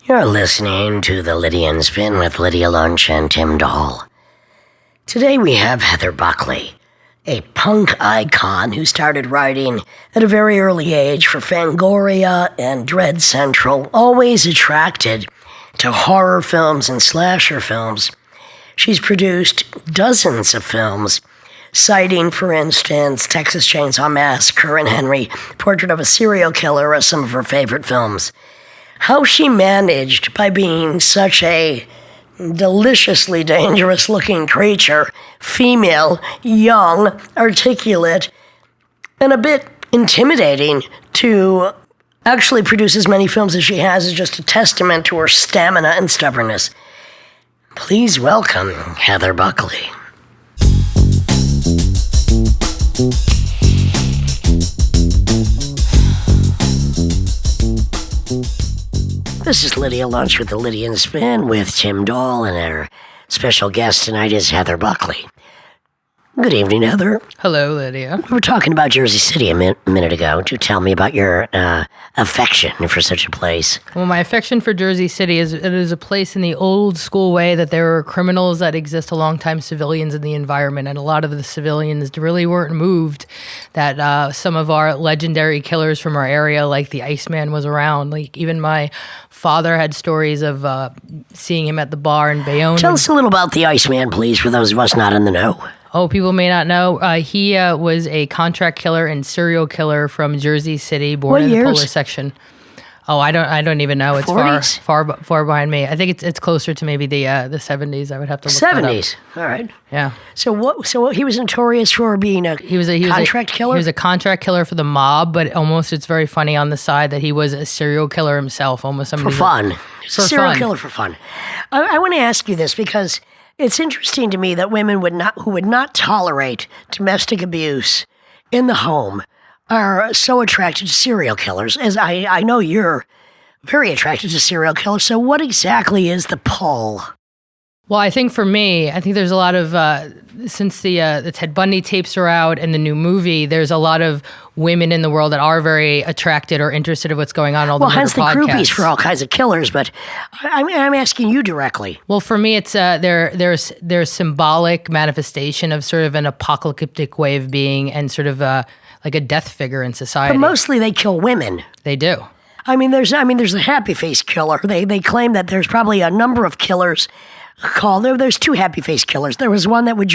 You're listening to the Lydia and Spin with Lydia Lunch and Tim Dahl. Today we have Heather Buckley, a punk icon who started writing at a very early age for Fangoria and Dread Central, always attracted to horror films and slasher films. She's produced dozens of films, citing, for instance, Texas Chainsaw Massacre and Henry, Portrait of a Serial Killer as some of her favorite films. How she managed, by being such a deliciously dangerous-looking creature, female, young, articulate, and a bit intimidating, to actually produce as many films as she has is just a testament to her stamina and stubbornness. Please welcome Heather Buckley. This is Lydia Lunch with the Lydia and Spin with Tim Dahl, and our special guest tonight is Heather Buckley. Good evening, Heather. Hello, Lydia. We were talking about Jersey City a minute ago. Do tell me about your affection for such a place. Well, my affection for Jersey City is it is a place in the old school way that there are criminals that exist alongside civilians in the environment, and a lot of the civilians really weren't moved that some of our legendary killers from our area, like the Iceman, was around. Like, even my father had stories of seeing him at the bar in Bayonne. Tell us a little about the Iceman, please, for those of us not in the know. Oh, people may not know. He was a contract killer and serial killer from Jersey City, born in the polar section. Oh, I don't even know. It's 40s? far behind me. I think it's closer to maybe the 70s. I would have to look 70s. All right. Yeah. So what he was notorious for being a contract killer? He was a contract killer for the mob, but almost it's very funny on the side that he was a serial killer himself, almost somebody for fun. Serial killer for fun. I want to ask you this because it's interesting to me that women who would not tolerate domestic abuse in the home are so attracted to serial killers, as I know you're very attracted to serial killers. So what exactly is the pull? Well, I think for me, there's a lot of, since the Ted Bundy tapes are out and the new movie, there's a lot of women in the world that are very attracted or interested in what's going on in all the murder podcasts. Well, hence the groupies for all kinds of killers, but I'm asking you directly. Well, for me, it's there's symbolic manifestation of sort of an apocalyptic way of being and sort of like a death figure in society. But mostly they kill women. They do. There's a happy face killer. They claim that there's probably a number of killers called. There's two happy face killers. There was one that would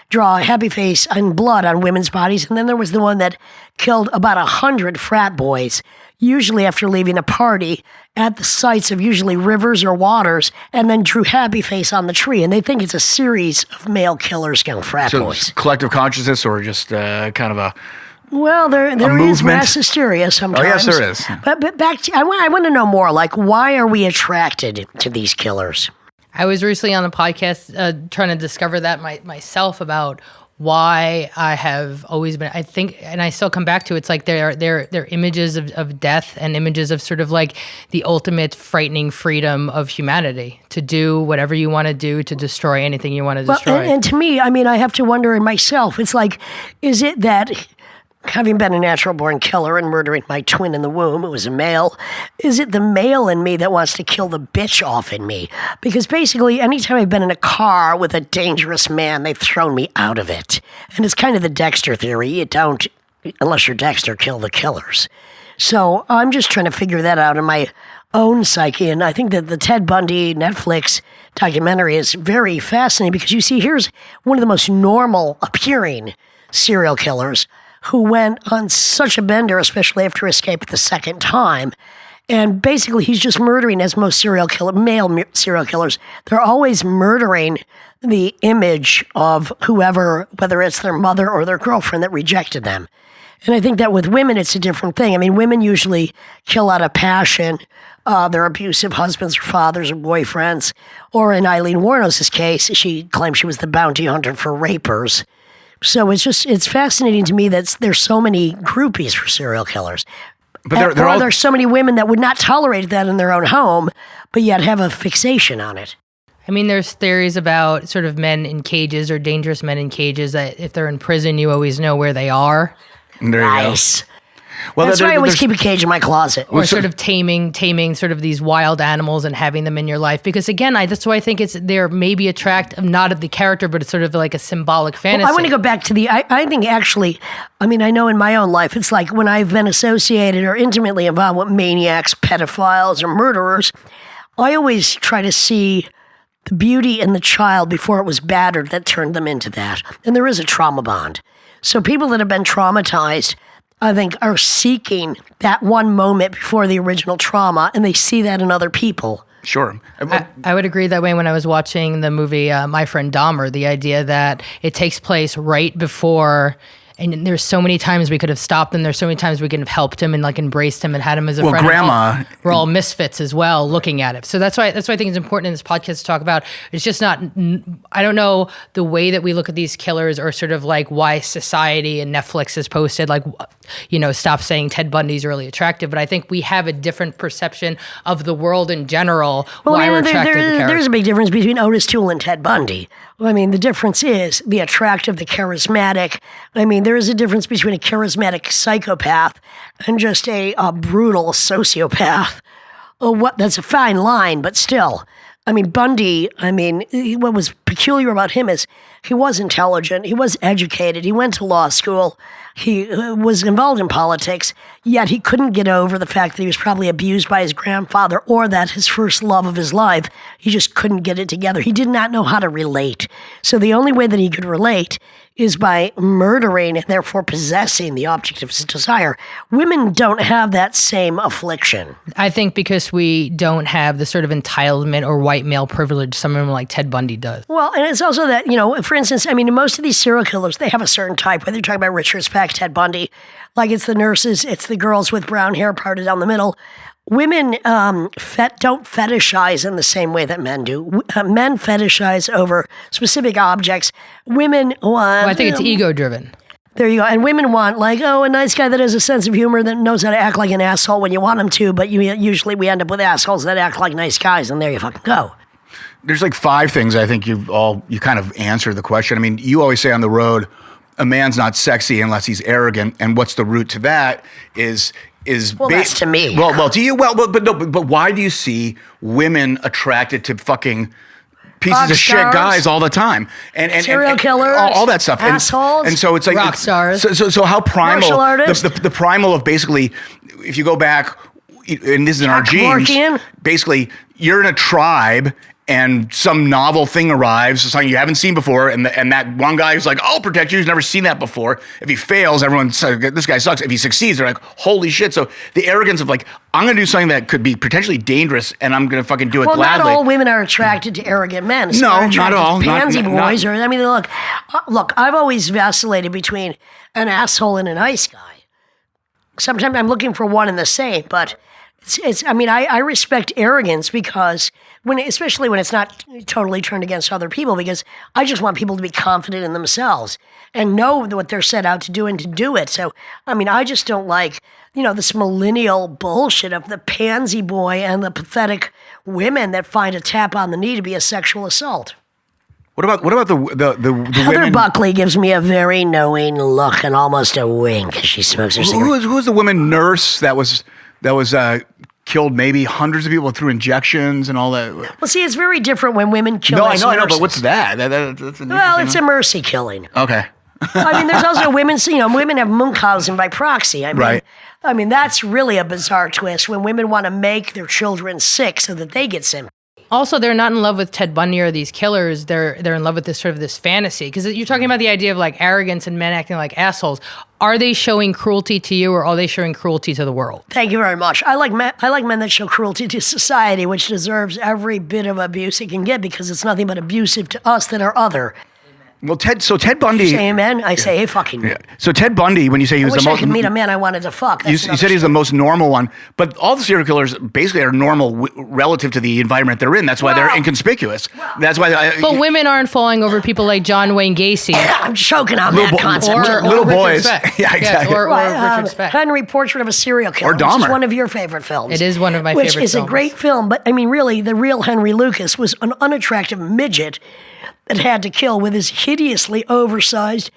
draw a happy face and blood on women's bodies, and then there was the one that killed about 100 frat boys, usually after leaving a party at the sites of usually rivers or waters, and then drew happy face on the tree. And they think it's a series of male killers killing frat boys. Collective consciousness, or just kind of a... Well, there is mass hysteria sometimes. Oh, yes, there is. But back to, I want to know more, like, why are we attracted to these killers? I was recently on a podcast trying to discover that myself about why I have always been, I think, and I still come back to, it's like they're images of death and images of sort of like the ultimate frightening freedom of humanity to do whatever you want to do, to destroy anything you want to destroy. And to me, I have to wonder in myself, it's like, is it that, having been a natural-born killer and murdering my twin in the womb, it was a male, is it the male in me that wants to kill the bitch off in me? Because basically, anytime I've been in a car with a dangerous man, they've thrown me out of it. And it's kind of the Dexter theory. You don't, unless you're Dexter, kill the killers. So I'm just trying to figure that out in my own psyche. And I think that the Ted Bundy Netflix documentary is very fascinating because you see, here's one of the most normal appearing serial killers who went on such a bender, especially after escape the second time. And basically, he's just murdering, as most male serial killers, they're always murdering the image of whoever, whether it's their mother or their girlfriend that rejected them. And I think that with women, it's a different thing. Women usually kill out of passion, their abusive husbands or fathers or boyfriends. Or in Eileen Wuornos' case, she claimed she was the bounty hunter for rapers. So it's fascinating to me that there's so many groupies for serial killers. But there's so many women that would not tolerate that in their own home, but yet have a fixation on it. There's theories about sort of men in cages or dangerous men in cages that if they're in prison, you always know where they are. There you go. Well, That's why I always keep a cage in my closet. Or sort of taming sort of these wild animals and having them in your life. Because again, that's why I think they're maybe attractive, not of the character, but it's sort of like a symbolic fantasy. Well, I want to go back to I think actually, I mean, I know in my own life, it's like when I've been associated or intimately involved with maniacs, pedophiles, or murderers, I always try to see the beauty in the child before it was battered that turned them into that. And there is a trauma bond. So people that have been traumatized, I think, are seeking that one moment before the original trauma, and they see that in other people. Sure. I would agree that way when I was watching the movie My Friend Dahmer, the idea that it takes place right before, and there's so many times we could have stopped him. There's so many times we could have helped him and like embraced him and had him as a friend. Grandma. We're all misfits as well looking at it. So that's why I think it's important in this podcast to talk about. It's just not, I don't know the way that we look at these killers or sort of like why society and Netflix has posted like, stop saying Ted Bundy's really attractive. But I think we have a different perception of the world in general. Well, why we're attracted to the character. There's a big difference between Otis Toole and Ted Bundy. I mean, the difference is the attractive, the charismatic. I mean, there is a difference between a charismatic psychopath and just a brutal sociopath. That's a fine line, but still. I mean, Bundy, what was peculiar about him is he was intelligent, he was educated, he went to law school, he was involved in politics, yet he couldn't get over the fact that he was probably abused by his grandfather or that his first love of his life, he just couldn't get it together. He did not know how to relate. So the only way that he could relate is by murdering and therefore possessing the object of his desire. Women don't have that same affliction. I think because we don't have the sort of entitlement or white male privilege someone like Ted Bundy does. Well, and it's also that, for instance, in most of these serial killers, they have a certain type, whether you're talking about Richard Speck, Ted Bundy, like it's the nurses, it's the girls with brown hair parted down the middle. Women don't fetishize in the same way that men do. Men fetishize over specific objects. Women want... Well, I think it's ego-driven. There you go. And women want, a nice guy that has a sense of humor that knows how to act like an asshole when you want him to, but usually we end up with assholes that act like nice guys, and there you fucking go. There's like 5 things I think you kind of answer the question. I mean, you always say on the road, a man's not sexy unless he's arrogant, and what's the root to that is that's to me. Well, do you? Well, but why do you see women attracted to fucking pieces rock of shit stars, guys all the time and serial killers, all that stuff, assholes, and so it's like rock stars. So how primal? Martial artists, the primal of basically, if you go back, and this is in our genes. Basically, you're in a tribe. And some novel thing arrives, something you haven't seen before, and that one guy who's like, I'll protect you, who's never seen that before. If he fails, everyone's like, this guy sucks. If he succeeds, they're like, holy shit. So the arrogance of like, I'm going to do something that could be potentially dangerous, and I'm going to fucking do it gladly. Well, not all women are attracted to arrogant men. No, not all. Pansy boys. Look, I've always vacillated between an asshole and a nice guy. Sometimes I'm looking for one and the same, but I respect arrogance because especially when it's not totally turned against other people, because I just want people to be confident in themselves and know what they're set out to do and to do it. So, I just don't like, this millennial bullshit of the pansy boy and the pathetic women that find a tap on the knee to be a sexual assault. What about the Heather women? Buckley gives me a very knowing look and almost a wink as she smokes her cigarette. Who was the woman nurse that was killed maybe hundreds of people through injections and all that? Well, see, it's very different when women kill. No, I know, but what's that? That's it's a mercy killing. Okay. There's also women have Munchausen by proxy. Right. That's really a bizarre twist when women want to make their children sick so that they get symptoms. Also, they're not in love with Ted Bundy or these killers. They're in love with this fantasy. Because you're talking about the idea of like arrogance and men acting like assholes. Are they showing cruelty to you, or are they showing cruelty to the world? Thank you very much. I like men that show cruelty to society, which deserves every bit of abuse it can get because it's nothing but abusive to us that are other. Well, Ted Bundy. You say amen? I say, hey, fucking. Yeah. So Ted Bundy, when you say he was I wish the most, I could meet a man I wanted to fuck. You said he's the most normal one, but all the serial killers basically are normal relative to the environment they're in. That's why they're inconspicuous. That's why. But women aren't falling over people like John Wayne Gacy. I'm choking on that concept. Or little Richard boys. Speck. Yeah, exactly. Yes, or Richard Speck. Henry, Portrait of a Serial Killer. Or Dahmer. Which is one of your favorite films. It is one of my favorite films. Which is a great film, but really, the real Henry Lucas was an unattractive midget that had to kill with his hideously oversized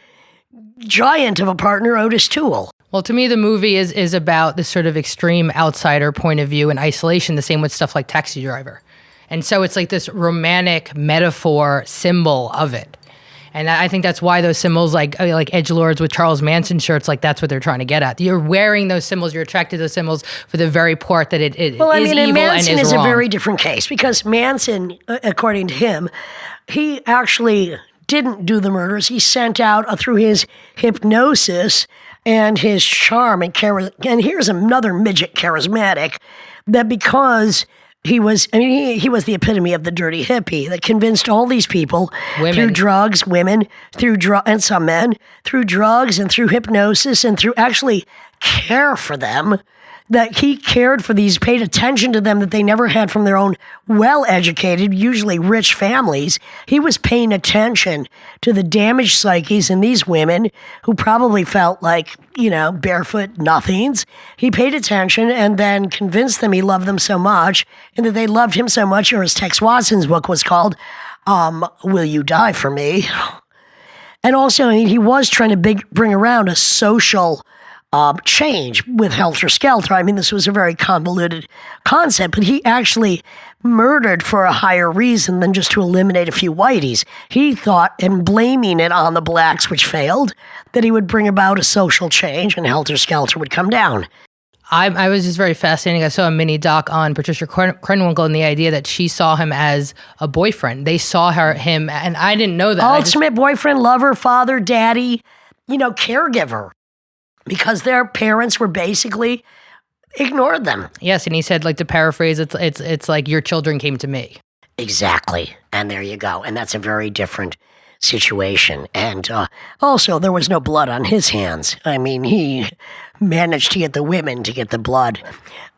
giant of a partner, Otis Toole. Well, to me, the movie is about this sort of extreme outsider point of view and isolation, the same with stuff like Taxi Driver. And so it's like this romantic metaphor symbol of it. And I think that's why those symbols, like edgelords with Charles Manson shirts, like that's what they're trying to get at. You're wearing those symbols, you're attracted to those symbols for the very part that it is evil and is wrong. Manson is a very different case because Manson, according to him, he actually didn't do the murders. He sent out through his hypnosis and his charm and here's another midget charismatic, that because he was the epitome of the dirty hippie that convinced all these people through drugs, women, and some men, through drugs and through hypnosis and through actually care for them, that he cared for these, paid attention to them that they never had from their own well-educated, usually rich families. He was paying attention to the damaged psyches in these women who probably felt like, barefoot nothings. He paid attention and then convinced them he loved them so much and that they loved him so much, or as Tex Watson's book was called, Will You Die For Me? And also, he was trying to bring around a social change with Helter Skelter. I mean, this was a very convoluted concept, but he actually murdered for a higher reason than just to eliminate a few whiteys. He thought, and blaming it on the blacks, which failed, that he would bring about a social change and Helter Skelter would come down. I was just very fascinating. I saw a mini doc on Patricia Krenwinkel and the idea that she saw him as a boyfriend. They saw him, and I didn't know that. Ultimate boyfriend, lover, father, daddy, caregiver. Because their parents were basically ignored them. Yes, and he said, like, to paraphrase, it's like your children came to me. Exactly, and there you go. And that's a very different situation. And also, there was no blood on his hands. I mean, he managed to get the women to get the blood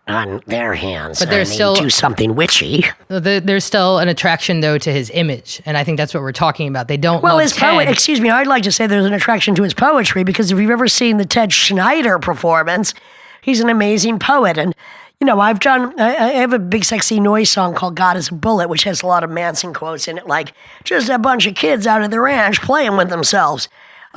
on their hands. But there's still do something witchy. There's still an attraction, though, to his image, and I think that's what we're talking about. They don't. Well, his poetry. Excuse me, I'd like to say there's an attraction to his poetry because if you've ever seen the Ted Schneider performance, he's an amazing poet, and I have a big sexy noise song called "God Is a Bullet," which has a lot of Manson quotes in it, like just a bunch of kids out of the ranch playing with themselves.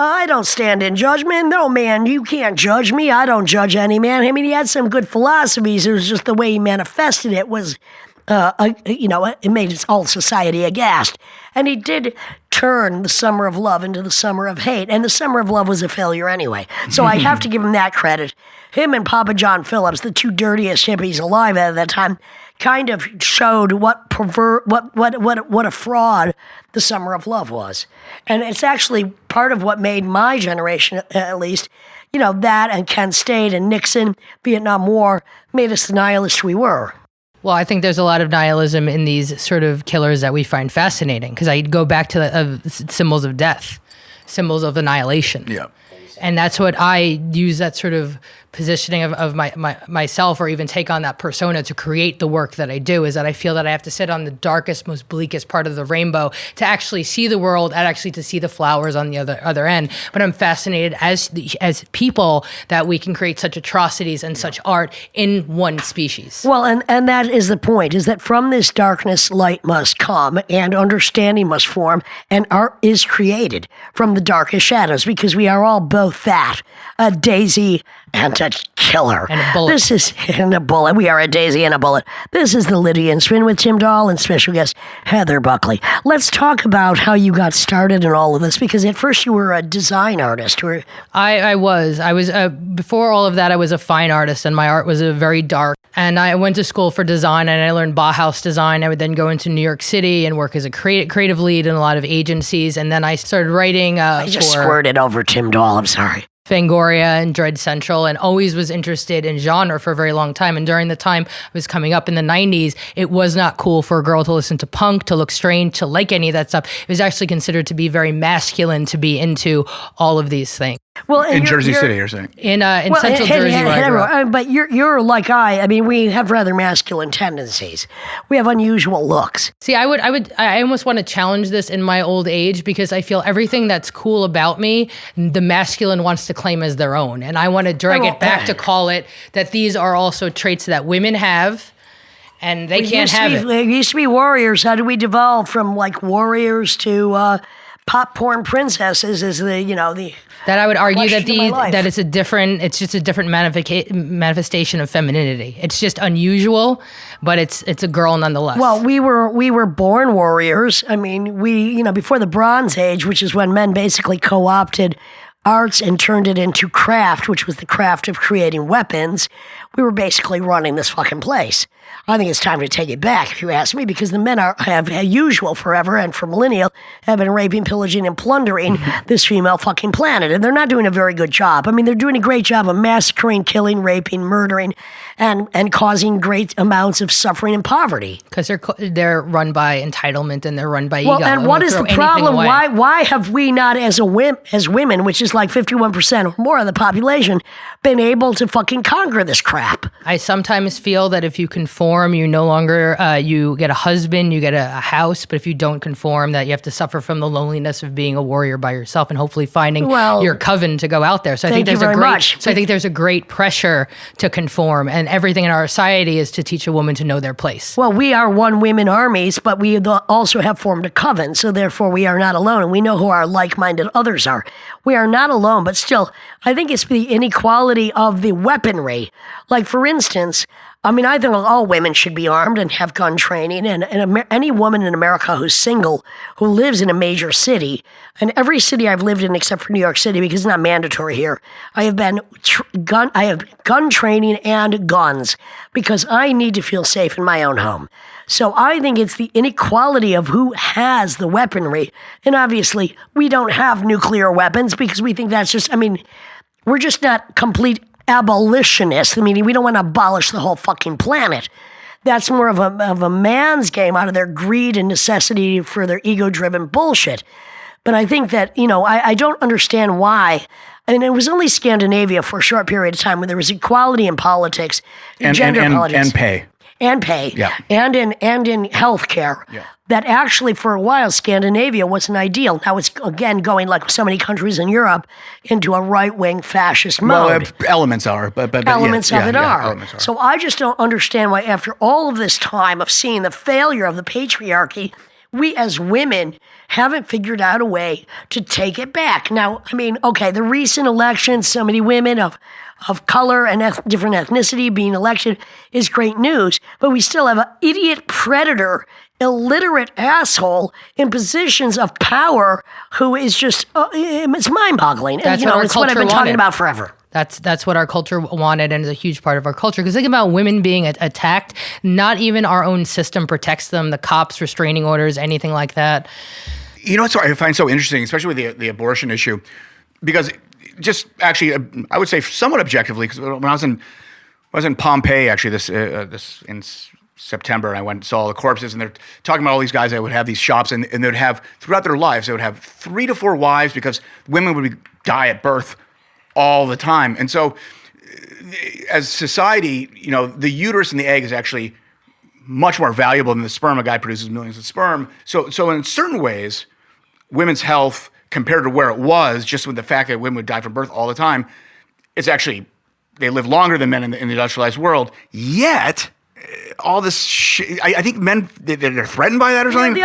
I don't stand in judgment. No, man, you can't judge me. I don't judge any man. I mean, he had some good philosophies. It was just the way he manifested it was, it made his whole society aghast. And he did turn the Summer of Love into the Summer of Hate. And the Summer of Love was a failure anyway. So I have to give him that credit. Him and Papa John Phillips, the two dirtiest hippies alive at that time, kind of showed what a fraud the Summer of Love was. And it's actually part of what made my generation, at least, that and Kent State and Nixon, Vietnam War, made us the nihilists we were. Well, I think there's a lot of nihilism in these sort of killers that we find fascinating, because I go back to symbols of death, symbols of annihilation. Yeah. And that's what I use, that sort of positioning of myself, or even take on that persona to create the work that I do, is that I feel that I have to sit on the darkest, most bleakest part of the rainbow to actually see the world and actually to see the flowers on the other end. But I'm fascinated as people that we can create such atrocities and such art in one species. Well, and that is the point, is that from this darkness, light must come and understanding must form, and art is created from the darkest shadows, because we are all both that, a daisy and a killer. And a bullet. This is and a bullet. We are a daisy and a bullet. This is the Lydia and Spin with Tim Dahl and special guest Heather Buckley. Let's talk about how you got started in all of this, because at first you were a design artist. I was before all of that, I was a fine artist, and my art was very dark. And I went to school for design, and I learned Bauhaus design. I would then go into New York City and work as a creative lead in a lot of agencies. And then I started writing I just squirted over Tim Dahl. I'm sorry. Fangoria and Dread Central, and always was interested in genre for a very long time. And during the time I was coming up in the 90s, it was not cool for a girl to listen to punk, to look strange, to like any of that stuff. It was actually considered to be very masculine to be into all of these things. Well, in Jersey City, you're saying? In Central Jersey, where I grew up. But you're like I mean, we have rather masculine tendencies. We have unusual looks. See, I almost want to challenge this in my old age, because I feel everything that's cool about me, the masculine wants to claim as their own. And I want to drag it back to call it that these are also traits that women have, and they can't have it. We used to be warriors. How did we devolve from like warriors to pop porn princesses is the that I would argue that that it's just a different manifestation of femininity. It's just unusual, but it's a girl nonetheless. Well, we were born warriors. I mean, before the Bronze Age, which is when men basically co-opted arts and turned it into craft, which was the craft of creating weapons, we were basically running this fucking place. I think it's time to take it back, if you ask me, because the men have usual forever and for millennia have been raping, pillaging, and plundering this female fucking planet. And they're not doing a very good job. I mean, they're doing a great job of massacring, killing, raping, murdering, and causing great amounts of suffering and poverty. Because they're run by entitlement and they're run by ego. Well, and what is the problem? Why have we not, as women, which is like 51% or more of the population, been able to fucking conquer this crap? I sometimes feel that if you conform, you no longer, you get a husband, you get a house, but if you don't conform, that you have to suffer from the loneliness of being a warrior by yourself and hopefully finding your coven to go out there. So I think there's a great pressure to conform, and everything in our society is to teach a woman to know their place. Well, we are one women armies, but we also have formed a coven, so therefore we are not alone, and we know who our like-minded others are. We are not alone, but still, I think it's the inequality of the weaponry. Like, for instance, I mean, I think all women should be armed and have gun training, and any woman in America who's single, who lives in a major city, and every city I've lived in except for New York City, because it's not mandatory here, I have gun training and guns, because I need to feel safe in my own home. So I think it's the inequality of who has the weaponry, and obviously we don't have nuclear weapons because we think that's just, I mean, we're just not complete abolitionists. I mean, we don't want to abolish the whole fucking planet. That's more of a man's game out of their greed and necessity for their ego-driven bullshit. But I think that, I don't understand why. I mean, it was only Scandinavia for a short period of time when there was equality in politics, in gender politics. And pay. And pay. Yeah. And in healthcare. Yeah. That actually, for a while, Scandinavia wasn't ideal. Now it's, again, going, like so many countries in Europe, into a right-wing fascist mode. Well, elements are, but elements of it are. Elements are. So I just don't understand why, after all of this time of seeing the failure of the patriarchy, we as women haven't figured out a way to take it back. Now, I mean, okay, the recent elections, so many women of color and different ethnicity being elected is great news, but we still have an idiot predator, illiterate asshole in positions of power who is just, it's mind-boggling. That's and, it's what I've been talking about forever. That's what our culture wanted, and is a huge part of our culture. Because think about women being attacked. Not even our own system protects them. The cops, restraining orders, anything like that. You know what I find so interesting, especially with the abortion issue, because just actually, I would say somewhat objectively, because when I was in Pompeii actually this in September, and I went and saw all the corpses, and they're talking about all these guys that would have these shops, and they'd have, throughout their lives, they would have 3 to 4 wives because women would die at birth all the time. And so as society, the uterus and the egg is actually much more valuable than the sperm. A guy produces millions of sperm. So in certain ways, women's health compared to where it was, just with the fact that women would die from birth all the time, it's actually, they live longer than men in the industrialized world. Yet, all this shit, I think men, they're threatened by that or something. The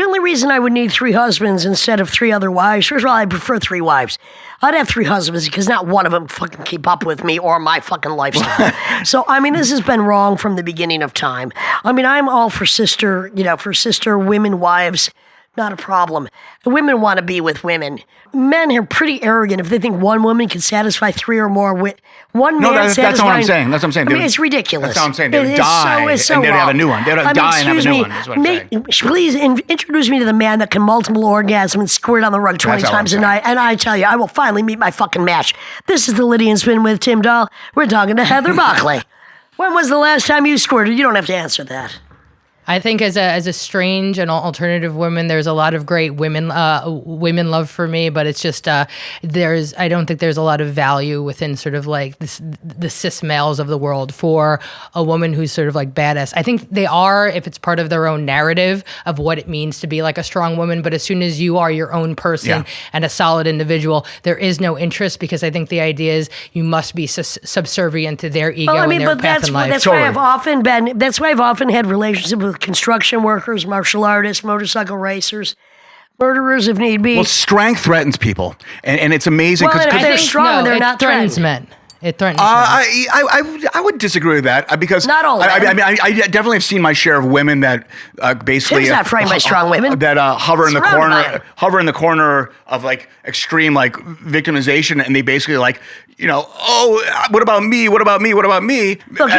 only reason I would need 3 husbands instead of 3 other wives, first of all, I prefer 3 wives. I'd have 3 husbands because not one of them fucking keep up with me or my fucking lifestyle. So, I mean, this has been wrong from the beginning of time. I mean, I'm all for sister women wives. Not a problem. Women want to be with women. Men are pretty arrogant if they think one woman can satisfy 3 or more. One man that's not what I'm saying. That's what I'm saying. I mean, it's ridiculous. That's what I'm saying. They would die and they'd have a new one. They'd die and have a new one. That's what I'm saying. Please introduce me to the man that can multiple orgasm and squirt on the rug 20 times a night. And I tell you, I will finally meet my fucking match. This is the Lydia and Tim with Tim Dahl. We're talking to Heather Buckley. When was the last time you squirted? You don't have to answer that. I think as a strange and alternative woman, there's a lot of great women love for me, but it's just I don't think there's a lot of value within sort of like the cis males of the world for a woman who's sort of like badass. I think they are if it's part of their own narrative of what it means to be like a strong woman, but as soon as you are your own person and a solid individual, there is no interest, because I think the idea is you must be subservient to their ego and their path in life. That's why I've often had relationships with with construction workers, martial artists, motorcycle racers, murderers if need be. Well, strength threatens people, and it's amazing because they're strong and they're not threatens threatened. men. It threatens men. I would disagree with that because not all. I mean, I definitely have seen my share of women that basically Tim's not framed by strong women that hover in the corner of like extreme like victimization, and they basically like. What about me? What about me? What about me? Look,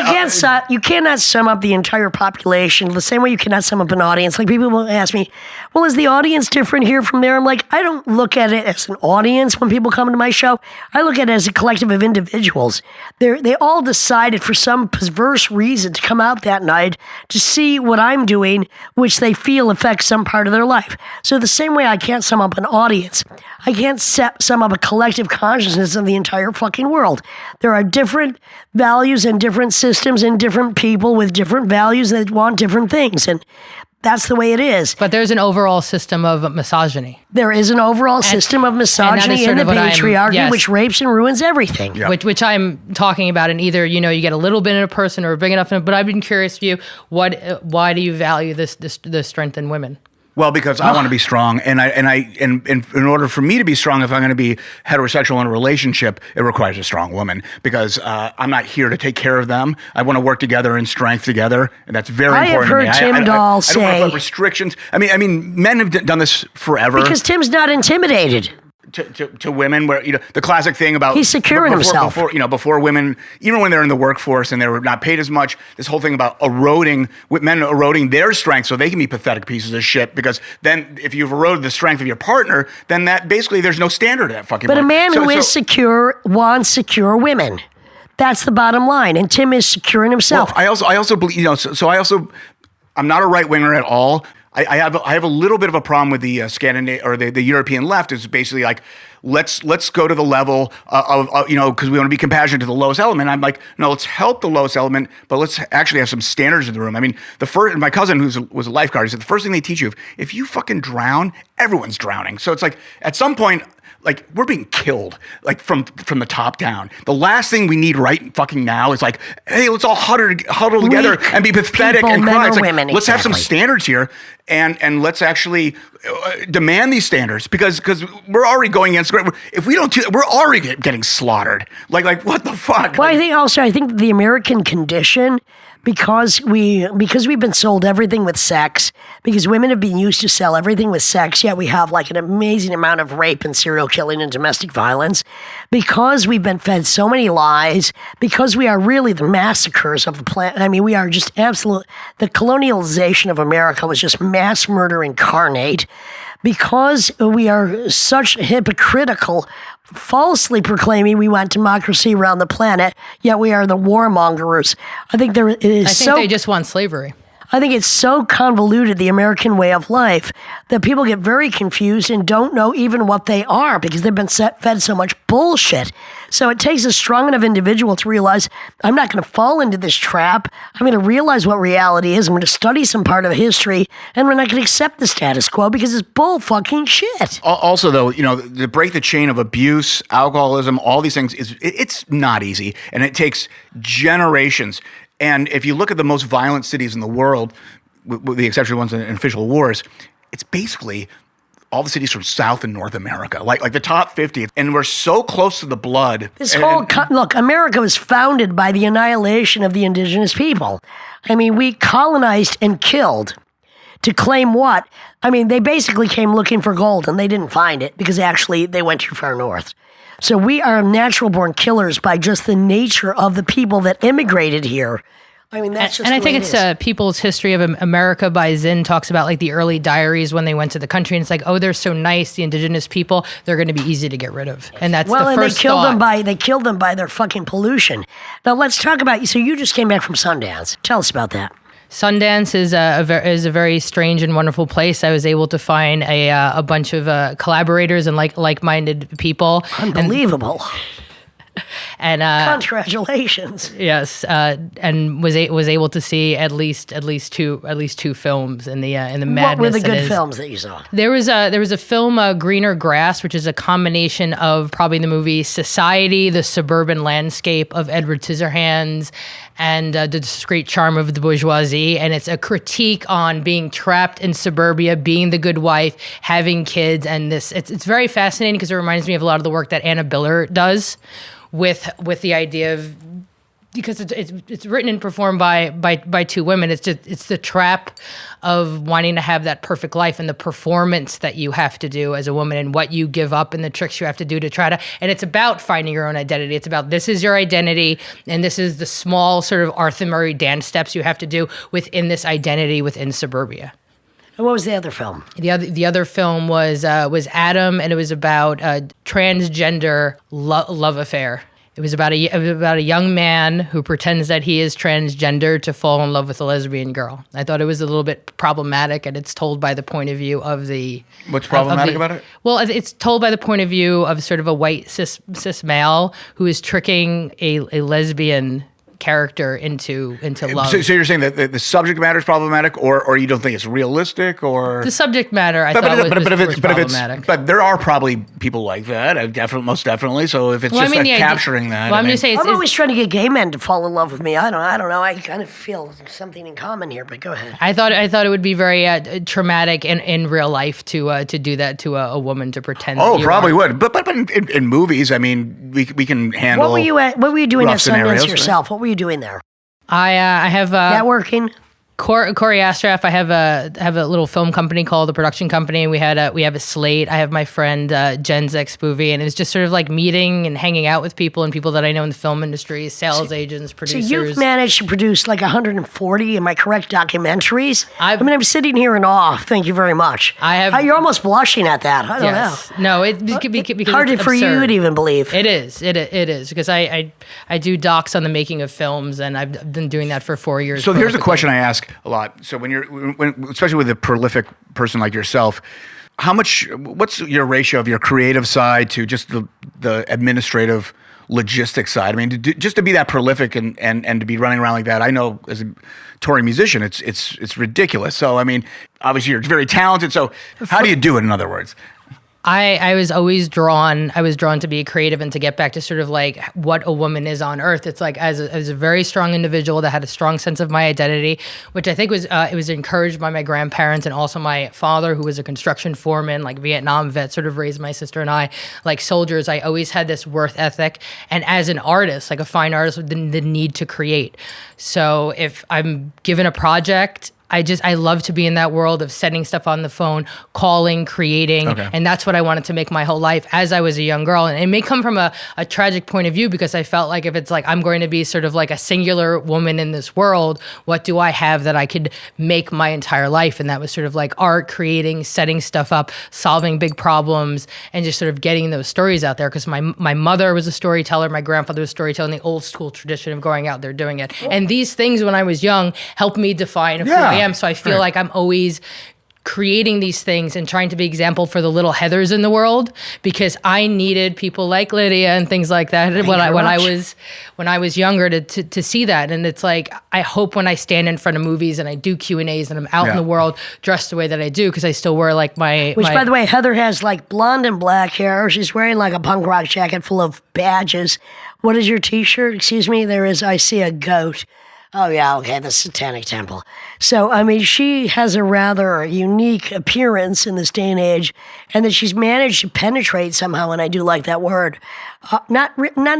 you cannot sum up the entire population the same way you cannot sum up an audience. Like people will ask me, well, is the audience different here from there? I'm like, I don't look at it as an audience when people come to my show. I look at it as a collective of individuals. They all decided for some perverse reason to come out that night to see what I'm doing, which they feel affects some part of their life. So the same way I can't sum up an audience, I can't sum up a collective consciousness of the entire fucking world. There are different values and different systems and different people with different values that want different things. And that's the way it is. But there's an overall system of misogyny. There is an overall system of misogyny and the patriarchy, which rapes and ruins everything. Yeah. Which I'm talking about. And either, you get a little bit in a person or big enough in it. But I've been curious for you, why do you value the strength in women? Well, because I want to be strong, and in order for me to be strong, if I'm going to be heterosexual in a relationship, it requires a strong woman. Because I'm not here to take care of them. I want to work together in strength together, and that's very important to me. I have heard Tim Dahl say, I don't want to put restrictions. I mean, men have done this forever. Because Tim's not intimidated. To women, where the classic thing about he's secure in himself. Before women, even when they're in the workforce and they're not paid as much, this whole thing about men eroding their strength so they can be pathetic pieces of shit. Because then, if you've eroded the strength of your partner, then that basically there's no standard to that fucking. But a man who is secure wants secure women. That's the bottom line. And Tim is secure in himself. Well, I also believe I'm not a right winger at all. I have a little bit of a problem with the Scandinavian or the European left is basically like let's go to the level of because we want to be compassionate to the lowest element. I'm like, no, let's help the lowest element, but let's actually have some standards in the room. I mean, my cousin was a lifeguard, he said the first thing they teach you, if you fucking drown, everyone's drowning. So it's like at some point, like we're being killed, like from the top down. The last thing we need right fucking now is like, hey, let's all huddle together and be pathetic and cry. It's like, women, let's have some standards here, and let's actually demand these standards because we're already going against. If we don't do, we're already getting slaughtered. Like what the fuck? Well, I think the American condition. Because we've been sold everything with sex, because women have been used to sell everything with sex, yet we have like an amazing amount of rape and serial killing and domestic violence, because we've been fed so many lies, because we are really the massacres of the planet. I mean, we are just absolute. The colonialization of America was just mass murder incarnate. Because we are such hypocritical, falsely proclaiming we want democracy around the planet, yet we are the warmongers. I think they just want slavery. I think it's so convoluted, the American way of life, that people get very confused and don't know even what they are because they've been fed so much bullshit. So it takes a strong enough individual to realize, I'm not going to fall into this trap. I'm going to realize what reality is. I'm going to study some part of history, and we're not going to accept the status quo because it's bull fucking shit. Also, though, to break the chain of abuse, alcoholism, all these things, it's not easy, and it takes generations. And if you look at the most violent cities in the world, with the exception of ones in official wars, it's basically all the cities from South and North America, like the top 50. And we're so close to the blood. Look, America was founded by the annihilation of the indigenous people. I mean, we colonized and killed to claim what? I mean, they basically came looking for gold and they didn't find it because actually they went too far north. So we are natural-born killers by just the nature of the people that immigrated here. I mean, that's just. And I think it's People's History of America by Zinn talks about like the early diaries when they went to the country, and it's like, oh, they're so nice, the indigenous people, they're going to be easy to get rid of, and that's the first thought. They killed them by their fucking pollution. Now let's talk about. So you just came back from Sundance. Tell us about that. Sundance is a very strange and wonderful place. I was able to find a bunch of collaborators and like-minded people. Unbelievable. and congratulations. Yes, and was able to see at least two films in the madness. What were the good films that you saw? There was a film, Greener Grass, which is a combination of probably the movie Society, the suburban landscape of Edward Scissorhands, and the discreet charm of the bourgeoisie. And it's a critique on being trapped in suburbia, being the good wife, having kids, and this. It's very fascinating because it reminds me of a lot of the work that Anna Biller does with the idea of, because it's written and performed by two women. It's the trap of wanting to have that perfect life and the performance that you have to do as a woman and what you give up and the tricks you have to do to try to. And it's about finding your own identity. It's about, this is your identity, and this is the small sort of Arthur Murray dance steps you have to do within this identity within suburbia. And what was the other film? The other film was Adam, and it was about a transgender love affair. It was about a young man who pretends that he is transgender to fall in love with a lesbian girl. I thought it was a little bit problematic, and it's told by the point of view of the... What's problematic about it? Well, it's told by the point of view of sort of a white cis male who is tricking a lesbian character into love. So you're saying that the subject matter is problematic, or you don't think it's realistic, or the subject matter? I thought was problematic. But there are probably people like that. Most definitely. So if it's capturing that, well, I'm always trying to get gay men to fall in love with me. I don't know. I kind of feel something in common here. But go ahead. I thought it would be very traumatic in real life to do that to a woman, to pretend. Oh, probably would. But in movies, I mean, we can handle. What were you doing at Sundance yourself? Right? What were you doing there? I have networking. Corey Astraf. I have a little film company called The Production Company. We have a slate. I have my friend Jen's ex-movie, and it was just sort of like meeting and hanging out with people and people that I know in the film industry, sales agents, producers. So you've managed to produce like 140, am I correct, documentaries? I'm sitting here in awe. Thank you very much. You're almost blushing at that. I don't know. No, because hard it's for absurd. you to even believe. It is because I do docs on the making of films, and I've been doing that for 4 years. So here's a question I ask a lot. So especially with a prolific person like yourself, what's your ratio of your creative side to just the administrative logistic side? I mean, just to be that prolific and to be running around like that, I know as a touring musician, it's ridiculous. So I mean, obviously you're very talented. So how do you do it, in other words? I was always drawn to be creative and to get back to sort of like what a woman is on earth. It's like as a very strong individual that had a strong sense of my identity, which I think was it was encouraged by my grandparents and also my father, who was a construction foreman, like Vietnam vet, sort of raised my sister and I like soldiers. I always had this worth ethic, and as an artist, like a fine artist, the need to create. So if I'm given a project, I love to be in that world of setting stuff on the phone, calling, creating, and that's what I wanted to make my whole life as I was a young girl. And it may come from a tragic point of view, because I felt like if it's like I'm going to be sort of like a singular woman in this world, what do I have that I could make my entire life? And that was sort of like art, creating, setting stuff up, solving big problems, and just sort of getting those stories out there. Because my mother was a storyteller, my grandfather was a storyteller, and the old school tradition of going out there doing it. And these things, when I was young, helped me define who I am. So I feel like I'm always creating these things and trying to be example for the little Heathers in the world, because I needed people like Lydia and things like that when I was younger to see that. And it's like, I hope when I stand in front of movies and I do Q&As and I'm out in the world dressed the way that I do, because I still wear like by the way, Heather has like blonde and black hair. She's wearing like a punk rock jacket full of badges. What is your t-shirt? Excuse me. I see a goat. Oh, yeah, okay, the Satanic Temple. So, I mean, she has a rather unique appearance in this day and age, and that she's managed to penetrate somehow, and I do like that word. Not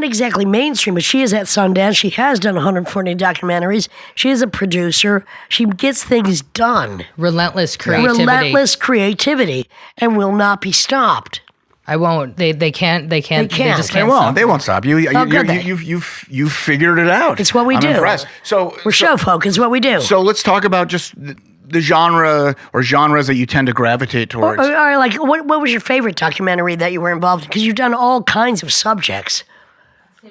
exactly mainstream, but she is at Sundance. She has done 140 documentaries. She is a producer. She gets things done. Relentless creativity, and will not be stopped. I won't. They can't. They just can't. They won't stop you. You've figured it out. It's what we do. Impressed. We're show folk. It's what we do. So let's talk about just the genre or genres that you tend to gravitate towards. Or like, what was your favorite documentary that you were involved in? Because you've done all kinds of subjects.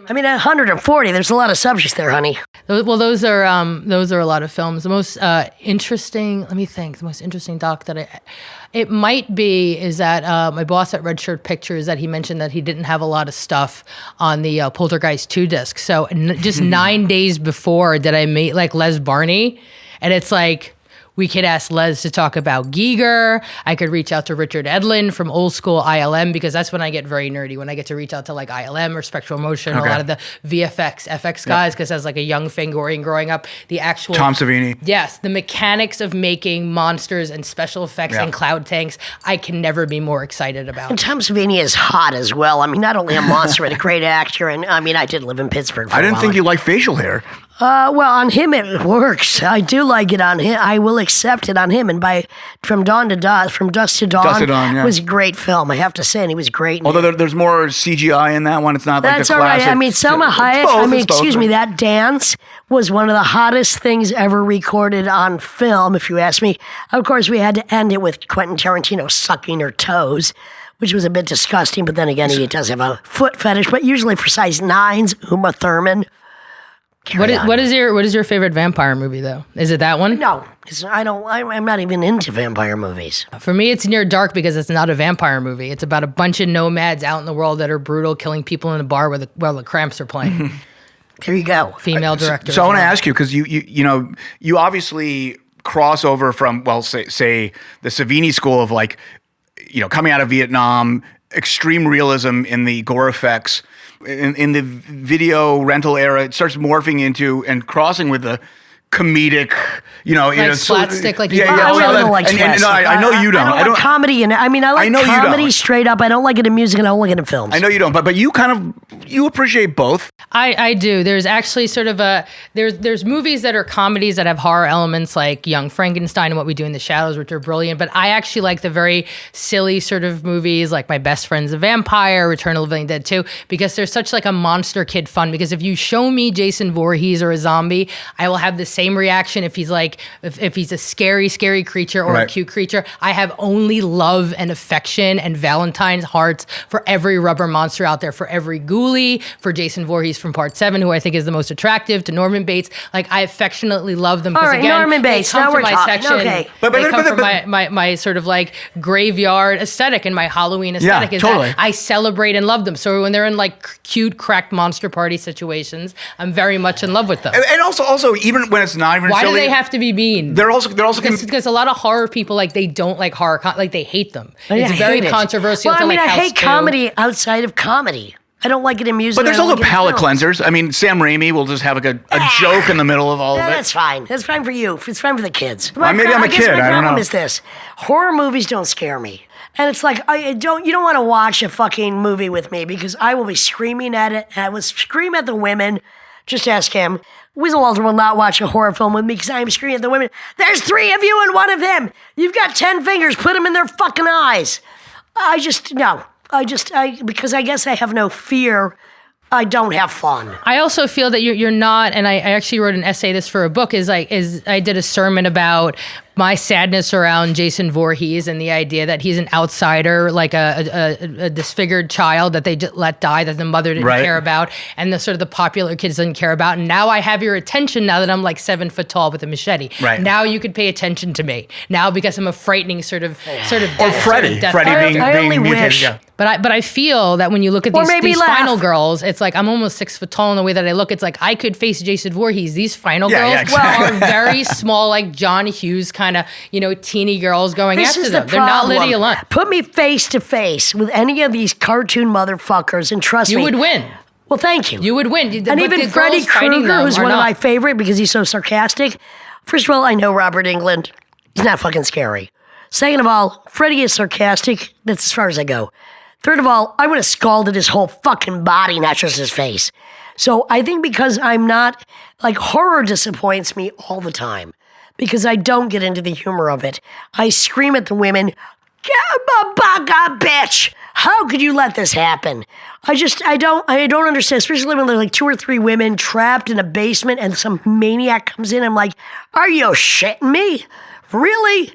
I mean, 140. There's a lot of subjects there, honey. Well, those are a lot of films. The most interesting. Let me think. The most interesting doc it might be is that my boss at Red Shirt Pictures, that he mentioned that he didn't have a lot of stuff on the Poltergeist 2 disc. So just 9 days before did I meet like Les Barney, and it's like, we could ask Les to talk about Giger. I could reach out to Richard Edlin from old school ILM, because that's when I get very nerdy, when I get to reach out to like ILM or Spectral Motion, a lot of the VFX, FX guys, because as like a young Fangorian growing up, the actual... Tom Savini. Yes, the mechanics of making monsters and special effects and cloud tanks, I can never be more excited about. And Tom Savini is hot as well. I mean, not only a monster, but a great actor. And I mean, I did live in Pittsburgh for a while. I didn't think you liked facial hair. Well, on him it works. I do like it on him. I will accept it on him. And From Dusk to Dawn, was a great film, I have to say, and he was great. Although there's more CGI in that one, it's not like the classic. That's all right. I mean, Selma Hayek. That dance was one of the hottest things ever recorded on film, if you ask me. Of course, we had to end it with Quentin Tarantino sucking her toes, which was a bit disgusting. But then again, he does have a foot fetish. But usually for size 9s, Uma Thurman. What is your favorite vampire movie though? Is it that one? No, I'm not even into vampire movies. For me, it's Near Dark because it's not a vampire movie. It's about a bunch of nomads out in the world that are brutal, killing people in a bar while the Cramps are playing. There you go. Female director. So I want to ask you, because you obviously cross over from, well, say the Savini school of like, coming out of Vietnam, extreme realism in the gore effects. In the video rental era, it starts morphing into and crossing with the comedic, slapstick, like I really don't like slapstick. I know you don't. I don't like comedy, and I like comedy straight up. I don't like it in music, and I don't like it in films. I know you don't, but you you appreciate both. I do. There's actually sort of there's movies that are comedies that have horror elements, like Young Frankenstein and What We Do in the Shadows, which are brilliant. But I actually like the very silly sort of movies, like My Best Friend's a Vampire, Return of the Living Dead 2, because there's such like a monster kid fun. Because if you show me Jason Voorhees or a zombie, I will have the same reaction if he's like if he's a scary creature or a cute creature. I have only love and affection and Valentine's hearts for every rubber monster out there, for every ghoulie, for Jason Voorhees from Part 7, who I think is the most attractive, to Norman Bates. Like, I affectionately love them because, again, Norman Bates, they come from my talking. section. Okay. They come from my sort of like graveyard aesthetic and my Halloween aesthetic. That I celebrate and love them. So when they're in like cute, cracked monster party situations, I'm very much in love with them. And also, even when it's not even why silly, do they have to be mean? They're also because a lot of horror people, like, they don't like horror, like they hate them. It's very controversial. Well, I hate comedy outside of comedy. I don't like it in music. But there's also palate cleansers. I mean, Sam Raimi will just have like a joke in the middle of all of it. That's fine. That's fine for you. It's fine for the kids. Maybe I'm a kid. My I don't know. problem is this: horror movies don't scare me. And it's like, you don't want to watch a fucking movie with me because I will be screaming at it. And I will scream at the women. Just ask him. Weasel Walter will not watch a horror film with me because I am screaming at the women. There's 3 of you and 1 of them. You've got 10 fingers. Put them in their fucking eyes. Because I guess I have no fear. I don't have fun. I also feel that you're not, and I actually wrote an essay this for a book, is I did a sermon about my sadness around Jason Voorhees and the idea that he's an outsider, like a disfigured child that they just let die, that the mother didn't care about, and the sort of the popular kids didn't care about. And now I have your attention now that I'm like 7 foot tall with a machete. Right. Now you could pay attention to me. Now because I'm a frightening sort of or Freddy. Freddy being mutated. Yeah. But I feel that when you look at these final girls, it's like I'm almost 6 foot tall in the way that I look. It's like I could face Jason Voorhees. These final girls are very small, like John Hughes kind of, teeny girls going after them. They're not Lydia Lunn. Put me face to face with any of these cartoon motherfuckers, and trust me, you would win. Well, thank you. You would win. And even Freddy Krueger, who's one of my favorite because he's so sarcastic. First of all, I know Robert Englund. He's not fucking scary. Second of all, Freddy is sarcastic. That's as far as I go. Third of all, I would have scalded his whole fucking body, not just his face. So I think because I'm not, like, horror disappoints me all the time because I don't get into the humor of it. I scream at the women, bitch! How could you let this happen? I don't understand, especially when there are like 2 or 3 women trapped in a basement and some maniac comes in. I'm like, are you shitting me? Really?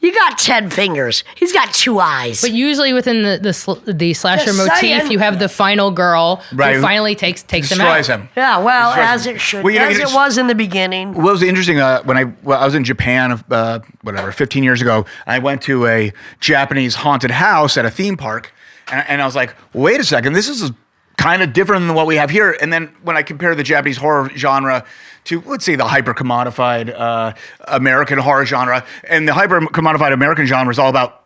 You got 10 fingers. He's got 2 eyes. But usually within the slasher Just motif, saying. you have the final girl who finally takes him out. Destroys him. Yeah, well, Destroys as him. it should, Well, as it was in the beginning. Well, it was interesting when I was in Japan, 15 years ago. I went to a Japanese haunted house at a theme park, and I was like, wait a second, this is kind of different than what we have here. And then when I compare the Japanese horror genre to, let's say, the hyper-commodified American horror genre, and the hyper-commodified American genre is all about,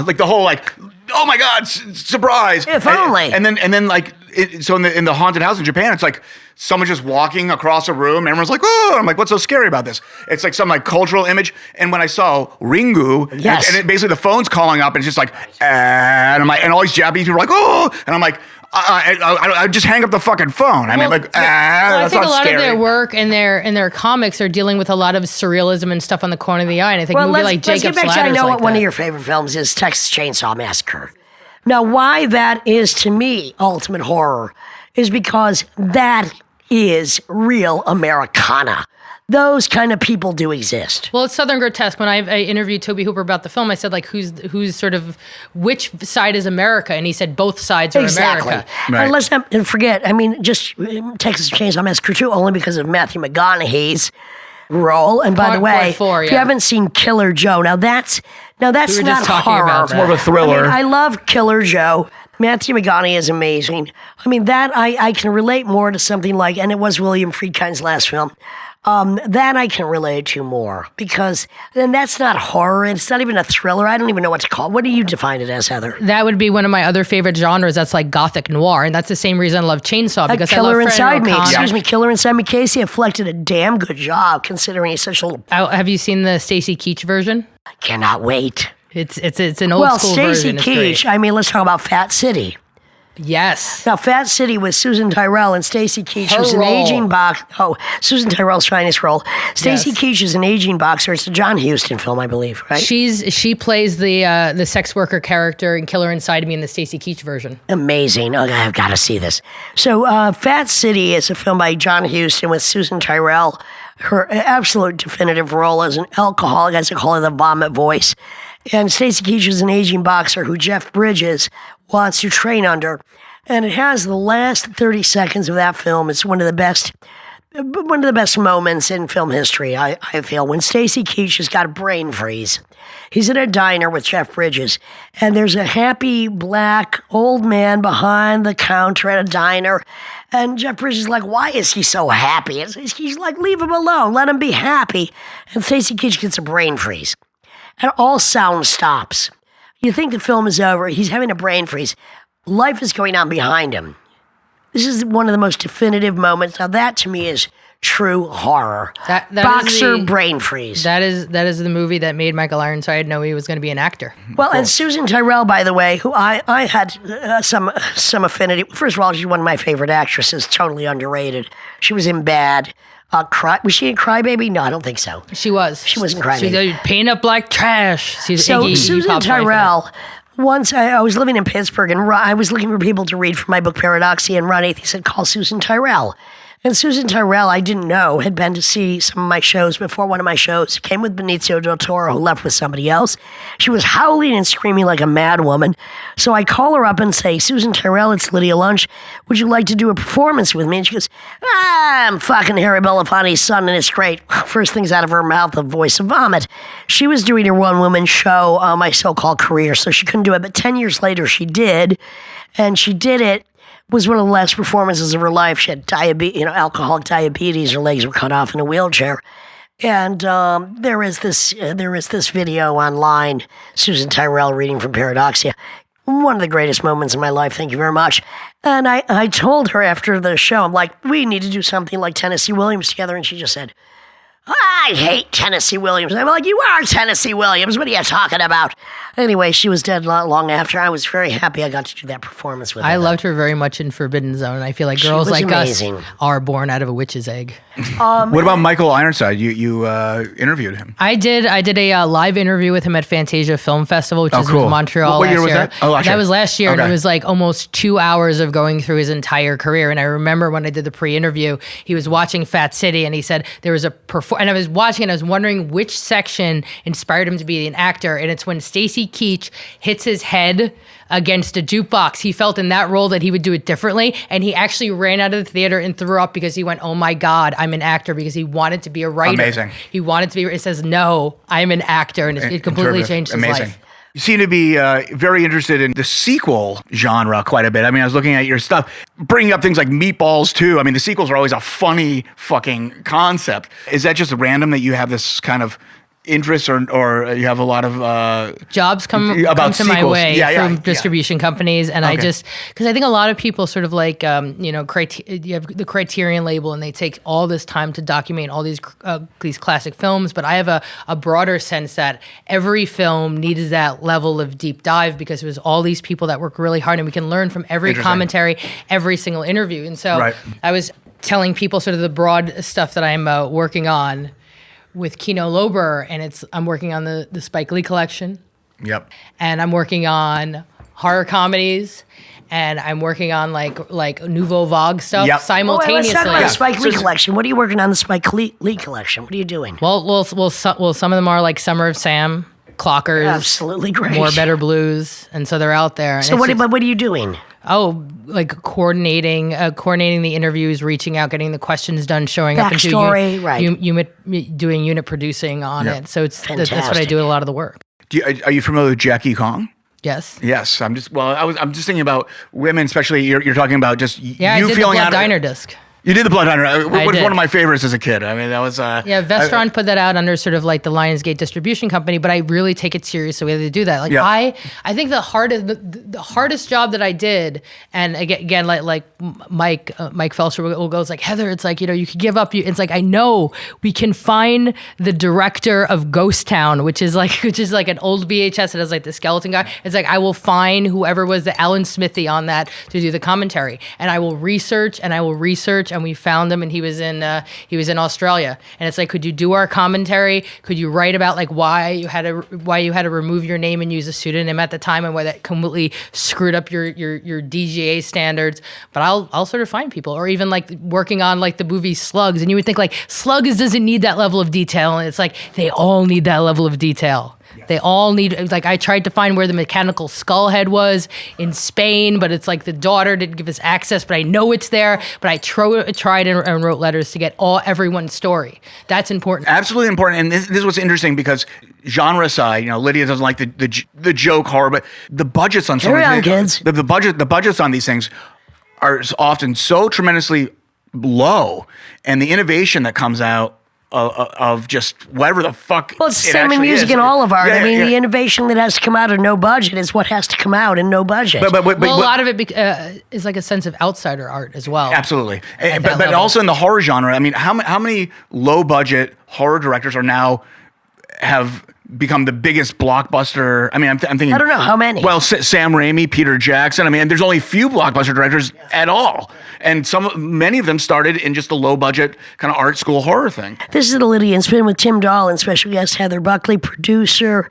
like the whole, like, oh my God, surprise. If only. And then like, so in the haunted house in Japan, it's like someone just walking across a room, and everyone's like, oh, I'm like, what's so scary about this? It's like some like cultural image. And when I saw Ringu, Yes. and basically the phone's calling up, and it's just like, and I'm like, and all these Japanese people are like, oh, and I'm like, I just hang up the fucking phone. I mean, like, I that's think not a lot scary. of their work and their comics are dealing with a lot of surrealism and stuff on the corner of the eye. And I think movie like let's Jacob's get back to, Ladder I is know like what one that. of your favorite films is, Texas Chainsaw Massacre. Now, why that is to me ultimate horror is because that is real Americana. Those kind of people do exist. Well, it's Southern Grotesque. When I interviewed Toby Hooper about the film, I said, like, who's sort of, which side is America? And he said both sides are Exactly. America. Right. And let's not forget, I mean, just Texas Chainsaw Massacre 2, only because of Matthew McConaughey's role. And by the way, Part 4, if you yeah. haven't seen Killer Joe, now that's We were not just talking horror. about It's more of a that. thriller. I love Killer Joe. Matthew McConaughey is amazing. I mean, that I can relate more to something like, and it was William Friedkin's last film, that I can relate to more because then that's not horror. It's not even a thriller. I don't even know what to call it. What do you define it as, Heather? That would be one of my other favorite genres. That's like gothic noir, and that's the same reason I love Chainsaw because I love Killer Fred Inside Me. O'Connor. Excuse me, Killer Inside Me. Casey afflicted a damn good job considering he's such a little. Have you seen the Stacy Keach version? Cannot wait. It's an old school Stacy version. It's Keach. great. I mean, let's talk about Fat City. Yes. Now, Fat City with Susan Tyrrell and Stacy Keach Her was an role. aging box. Oh, Susan Tyrrell's finest role. Stacy Yes. Keach is an aging boxer. It's a John Huston film, I believe, right? She plays the sex worker character in Killer Inside Me in the Stacy Keach version. Amazing. Oh, I've got to see this. So, Fat City is a film by John Huston with Susan Tyrrell. Her absolute definitive role as an alcoholic, as they call her, the vomit voice. And Stacy Keach is an aging boxer who Jeff Bridges wants to train under. And it has the last 30 seconds of that film. It's one of the best moments in film history, I feel, when Stacy Keach has got a brain freeze. He's in a diner with Jeff Bridges, and there's a happy black old man behind the counter at a diner. And Jeff Bridges is like, why is he so happy? He's like, leave him alone. Let him be happy. And Stacy Keach gets a brain freeze. And all sound stops. You think the film is over. He's having a brain freeze. Life is going on behind him. This is one of the most definitive moments. Now, that to me is true horror. That is Boxer brain freeze. That is the movie that made Michael Ironside know he was going to be an actor. Well, and Susan Tyrrell, by the way, who I had some affinity. First of all, she's one of my favorite actresses, totally underrated. She was in Bad. Was she in Cry Baby? No, I don't think so. She was. She wasn't Cry She Baby. goes, paint up like trash. She's So Iggy Susan Pop's wife in it. Tyrrell, once I was living in Pittsburgh, and I was looking for people to read for my book Paradoxia, and Ron Athey said, call Susan Tyrrell. And Susan Tyrrell, I didn't know, had been to see some of my shows before one of my shows. Came with Benicio del Toro, who left with somebody else. She was howling and screaming like a mad woman. So I call her up and say, Susan Tyrrell, it's Lydia Lunch. Would you like to do a performance with me? And she goes, I'm fucking Harry Belafonte's son, and it's great. First things out of her mouth, the voice of vomit. She was doing her one-woman show, My So-Called Career, so she couldn't do it. But 10 years later, she did. And she did it. Was one of the last performances of her life. She had alcoholic diabetes. Her legs were cut off in a wheelchair. And there is this video online, Susan Tyrrell reading from Paradoxia. One of the greatest moments in my life. Thank you very much. And I told her after the show, I'm like, we need to do something like Tennessee Williams together. And she just said, I hate Tennessee Williams. I'm like, you are Tennessee Williams. What are you talking about? Anyway, she was dead not long after. I was very happy I got to do that performance with her. I loved her very much in Forbidden Zone. I feel like girls was like amazing. us are born out of a witch's egg. What about Michael Ironside? You interviewed him. I did a live interview with him at Fantasia Film Festival, which is cool. in Montreal What year last was year. that? Oh, last year. That was last year, and Okay. it was like almost 2 hours of going through his entire career. And I remember when I did the pre-interview, he was watching Fat City, and he said there was a and I was watching and I was wondering which section inspired him to be an actor. And it's when Stacy Keach hits his head against a jukebox. He felt in that role that he would do it differently. And he actually ran out of the theater and threw up because he went, oh my God, I'm an actor, because he wanted to be a writer. Amazing. He wanted to be, it says, no, I'm an actor. And it completely changed his life. You seem to be very interested in the sequel genre quite a bit. I mean, I was looking at your stuff, bringing up things like Meatballs too. I mean, the sequels are always a funny fucking concept. Is that just random that you have this kind of interest, or you have a lot of jobs come to my way from distribution companies, and I just, because I think a lot of people sort of like you have the Criterion label, and they take all this time to document all these classic films, but I have a broader sense that every film needs that level of deep dive, because it was all these people that work really hard, and we can learn from every commentary, every single interview. And so I was telling people sort of the broad stuff that I'm working on with Kino Lorber, and I'm working on the Spike Lee collection. Yep. And I'm working on horror comedies, and I'm working on like Nouveau Vague stuff simultaneously. Let's talk about the Spike Lee collection. What are you working on the Spike Lee collection? What are you doing? Well, some of them are like Summer of Sam, Clockers, absolutely great, More Better Blues, and so they're out there. So what are you doing? Oh, like coordinating the interviews, reaching out, getting the questions done, showing up, and doing unit producing on it. So that's what I do a lot of the work. Are you familiar with Jackie Kong? Yes. Yes. I'm just thinking about women, especially. You're talking about just you feeling the Blood Diner disc. You did the Blood Diner. It was one of my favorites as a kid. I mean, that was... Vestron put that out under sort of like the Lionsgate distribution company, but I really take it serious the way they do that. Like I think the hardest job that I did, and again like Mike Felser will go, it's like, Heather, it's like, you could give up. It's like, I know we can find the director of Ghost Town, which is like an old VHS that has like the skeleton guy. It's like, I will find whoever was the Alan Smithy on that to do the commentary, and I will research, and we found him, and he was in Australia. And it's like, could you do our commentary? Could you write about like why you had to remove your name and use a pseudonym at the time, and why that completely screwed up your DGA standards? But I'll sort of find people, or even like working on like the movie Slugs, and you would think like Slugs doesn't need that level of detail, and it's like they all need that level of detail. They all need, like, I tried to find where the mechanical skull head was in Spain, but it's like the daughter didn't give us access, but I know it's there. But I tried and wrote letters to get everyone's story. That's important. Absolutely important. And this is what's interesting, because genre aside, Lydia doesn't like the joke horror, but the budgets on some of these things, the budgets on these things are often so tremendously low, and the innovation that comes out of just whatever the fuck. Well, it's the same in music and all of art. The innovation that has to come out of no budget is what has to come out in no budget. But a lot of it is like a sense of outsider art as well. Absolutely. But also in the horror genre, I mean, how many low budget horror directors have become the biggest blockbuster? I mean, I'm thinking... I don't know, how many? Well, Sam Raimi, Peter Jackson. I mean, there's only few blockbuster directors at all. And many of them started in just a low-budget kind of art school horror thing. This is the Lydia and Spin with Tim Dahl and special guest Heather Buckley, producer,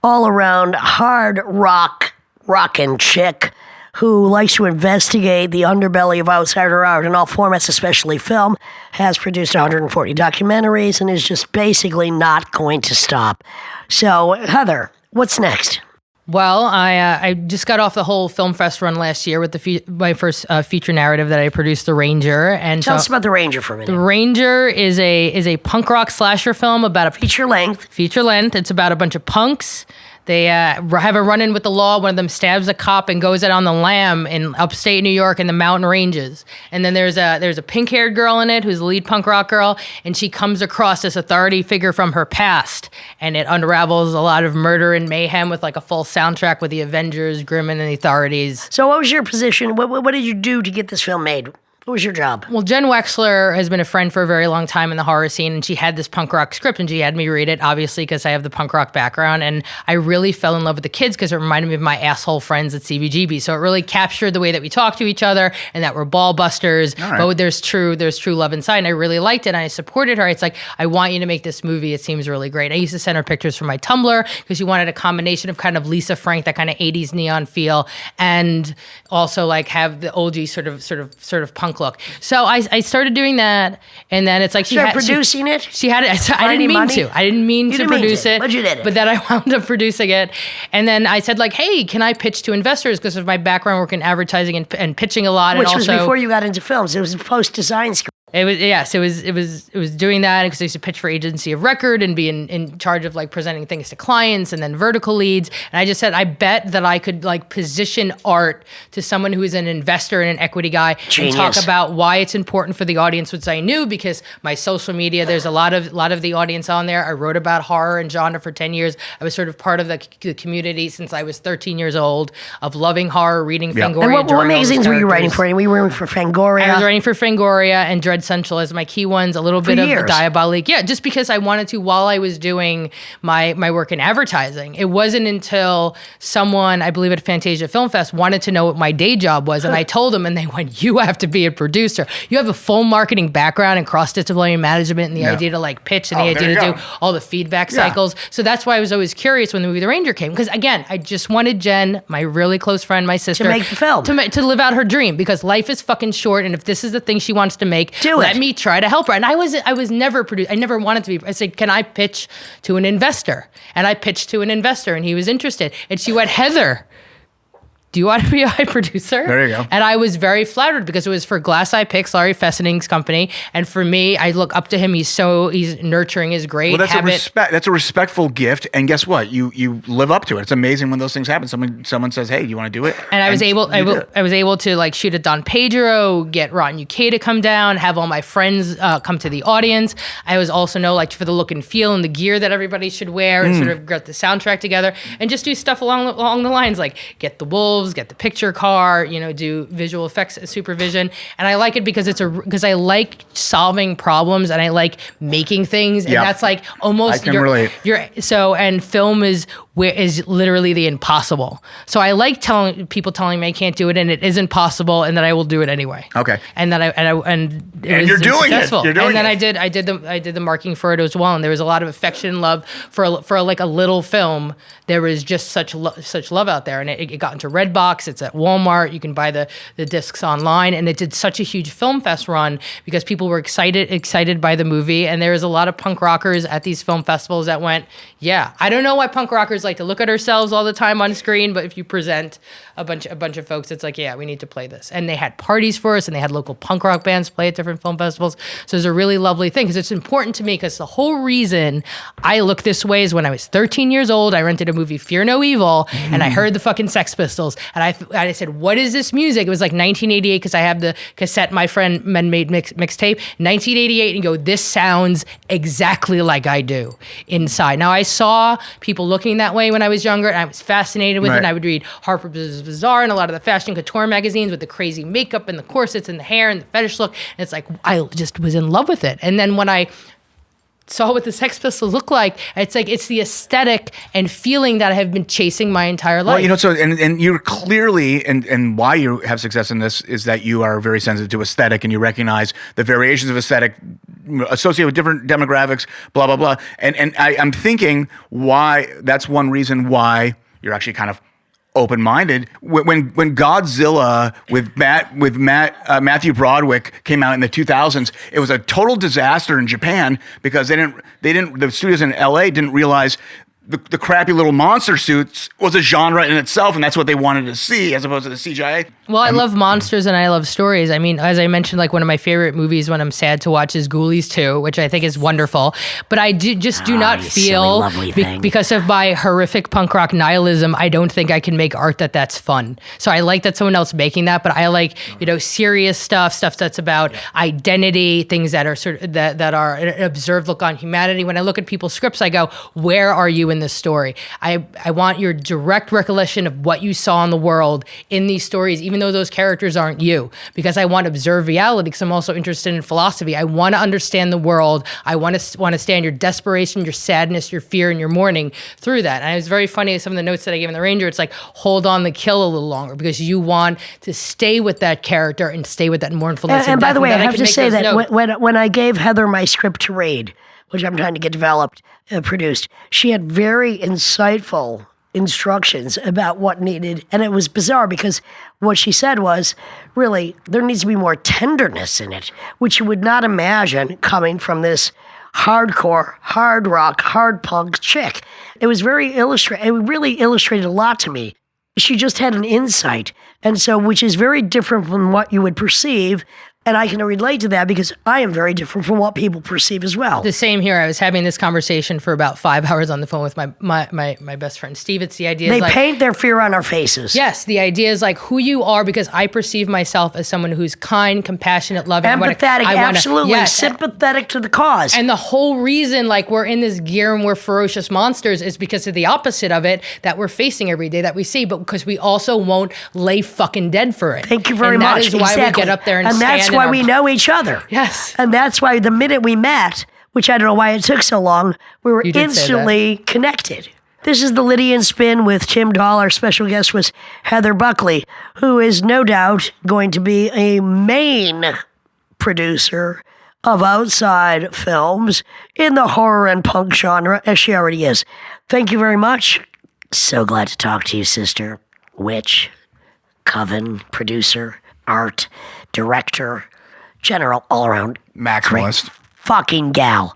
all-around hard rockin' chick who likes to investigate the underbelly of outsider art in all formats, especially film, has produced 140 documentaries, and is just basically not going to stop. So, Heather, what's next? Well, I just got off the whole film fest run last year with my first feature narrative that I produced, The Ranger. And tell us about The Ranger for a minute. The Ranger is a punk rock slasher film about a feature length. It's about a bunch of punks. They have a run-in with the law. One of them stabs a cop and goes out on the lam in upstate New York in the mountain ranges. And then there's a pink-haired girl in it who's the lead punk rock girl, and she comes across this authority figure from her past, and it unravels a lot of murder and mayhem with like a full soundtrack with the Avengers, Grimm, and the authorities. So what was your position? What did you do to get this film made? What was your job? Well, Jenn Wexler has been a friend for a very long time in the horror scene, and she had this punk rock script, and she had me read it, obviously, because I have the punk rock background, and I really fell in love with the kids because it reminded me of my asshole friends at CBGB. So it really captured the way that we talk to each other, and that we're ball busters, but there's true love inside, and I really liked it, and I supported her. It's like, I want you to make this movie. It seems really great. I used to send her pictures from my Tumblr because she wanted a combination of kind of Lisa Frank, that kind of 80s neon feel, and also like have the OG sort of punk look. So I started doing that, and then it's like she had producing it. She had it. I didn't mean to. I didn't mean to produce it. But you did it. But then I wound up producing it, and then I said like, hey, can I pitch to investors because of my background work in advertising and pitching a lot, which and was before you got into films. It was post design school. It was doing that because I used to pitch for agency of record and be in charge of like presenting things to clients and then vertical leads. And I just said, I bet that I could like position art to someone who is an investor and an equity guy. Genius. And talk about why it's important for the audience, which I knew because my social media, there's a lot of the audience on there. I wrote about horror and genre for 10 years. I was sort of part of the community since I was 13 years old of loving horror, reading Fangoria. And what magazines were you writing for? And we were writing for Fangoria. I was writing for Fangoria and Dread Central as my key ones, a little bit of Diabolique. Yeah, just because I wanted to while I was doing my work in advertising. It wasn't until someone, I believe at Fantasia Film Fest, wanted to know what my day job was. And I told them and they went, you have to be a producer. You have a full marketing background and cross-disciplinary management and the idea to like pitch and the idea to do all the feedback cycles. So that's why I was always curious when the movie The Ranger came. Because again, I just wanted Jenn, my really close friend, my sister, to make the film. To live out her dream because life is fucking short. And if this is the thing she wants to make, let me try to help her. And I was never produced. I never wanted to be. I said, can I pitch to an investor? And I pitched to an investor and he was interested. And she went, Heather, do you want to be a producer? There you go. And I was very flattered because it was for Glass Eye Picks, Larry Fessening's company. And for me, I look up to him. He's nurturing is great. Well, that's a respectful gift. And guess what? You live up to it. It's amazing when those things happen. Someone says, hey, do you want to do it? And I was able to like shoot at Don Pedro, get Rotten UK to come down, have all my friends come to the audience. I was also know like for the look and feel and the gear that everybody should wear and sort of get the soundtrack together and just do stuff along the lines like get the wolves, get the picture car, do visual effects supervision. And I like it because I like solving problems and I like making things. And that's like almost I can relate. And film is literally the impossible. So I like telling me I can't do it and it isn't possible and that I will do it anyway. Okay. And that you're doing successful. it. You're doing and then it. I did the marking for it as well. And there was a lot of affection and love for like a little film. There was just such love out there, and it got into Redbox. It's at Walmart. You can buy the discs online, and it did such a huge film fest run because people were excited by the movie. And there was a lot of punk rockers at these film festivals that went, yeah. I don't know why punk rockers like to look at ourselves all the time on screen, but if you present a bunch of folks, it's like, yeah, we need to play this. And they had parties for us, and they had local punk rock bands play at different film festivals. So it's a really lovely thing because it's important to me because the whole reason I look this way is when I was 13 years old, I rented a movie Fear No Evil, and I heard the fucking Sex Pistols, and I said, what is this music? It was like 1988 because I have the cassette my friend made mixtape, 1988, and go, this sounds exactly like I do inside. Now I saw people looking that way when I was younger, and I was fascinated with it. And I would read Harper's Bazaar and a lot of the fashion couture magazines with the crazy makeup and the corsets and the hair and the fetish look, and it's like I just was in love with it. And then when I saw what the Sex Pistols look like, it's like it's the aesthetic and feeling that I have been chasing my entire life. Well, and you're clearly, and why you have success in this is that you are very sensitive to aesthetic and you recognize the variations of aesthetic associated with different demographics, blah, blah, blah. And I'm thinking why that's one reason why you're actually kind of open-minded. When Godzilla with Matthew Broderick came out in the 2000s, it was a total disaster in Japan because the studios in LA didn't realize the crappy little monster suits was a genre in itself, and that's what they wanted to see as opposed to the CGI. Well, I love monsters and I love stories. I mean, as I mentioned, like one of my favorite movies when I'm sad to watch is Ghoulies 2, which I think is wonderful. But I do not feel, because of my horrific punk rock nihilism, I don't think I can make art that's fun. So I like that someone else making that, but I like, serious stuff that's about identity, things that are that are an observed look on humanity. When I look at people's scripts, I go, where are you in this story? I want your direct recollection of what you saw in the world in these stories, even though those characters aren't you, because I want to observe reality, because I'm also interested in philosophy. I want to understand the world. I want to understand your desperation, your sadness, your fear, and your mourning through that. And it was very funny, some of the notes that I gave in The Ranger, it's like, hold on the kill a little longer, because you want to stay with that character and stay with that mournfulness. And by the way, I have to say that when I gave Heather my script to read, which I'm trying to get developed, produced, she had very insightful instructions about what needed. And it was bizarre because what she said was, really, there needs to be more tenderness in it, which you would not imagine coming from this hardcore, hard rock, hard punk chick. It was very it really illustrated a lot to me. She just had an insight, and so which is very different from what you would perceive. And I can relate to that because I am very different from what people perceive as well. The same here. I was having this conversation for about 5 hours on the phone with my best friend Steve. It's the idea. They paint their fear on our faces. Yes, the idea is like who you are, because I perceive myself as someone who's kind, compassionate, loving, empathetic, absolutely sympathetic to the cause. And the whole reason, like, we're in this gear and we're ferocious monsters is because of the opposite of it that we're facing every day that we see, but because we also won't lay fucking dead for it. Thank you very much. That is why we get up there and stand. That's why we know each other. Yes. And that's why the minute we met, which I don't know why it took so long, we were instantly connected. This is the Lydia and Spin with Tim Dahl. Our special guest was Heather Buckley, who is no doubt going to be a main producer of outside films in the horror and punk genre, as she already is. Thank you very much. So glad to talk to you, sister. Witch, coven, producer, art, director, general, all-around maximalist, great fucking gal.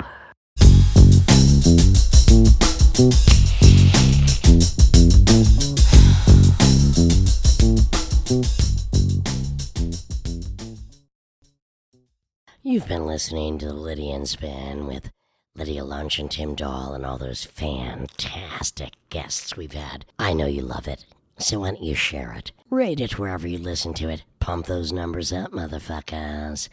You've been listening to the Lydia and Spin with Lydia Lunch and Tim Dahl and all those fantastic guests we've had. I know you love it, so why don't you share it? Rate it wherever you listen to it. Pump those numbers up, motherfuckers.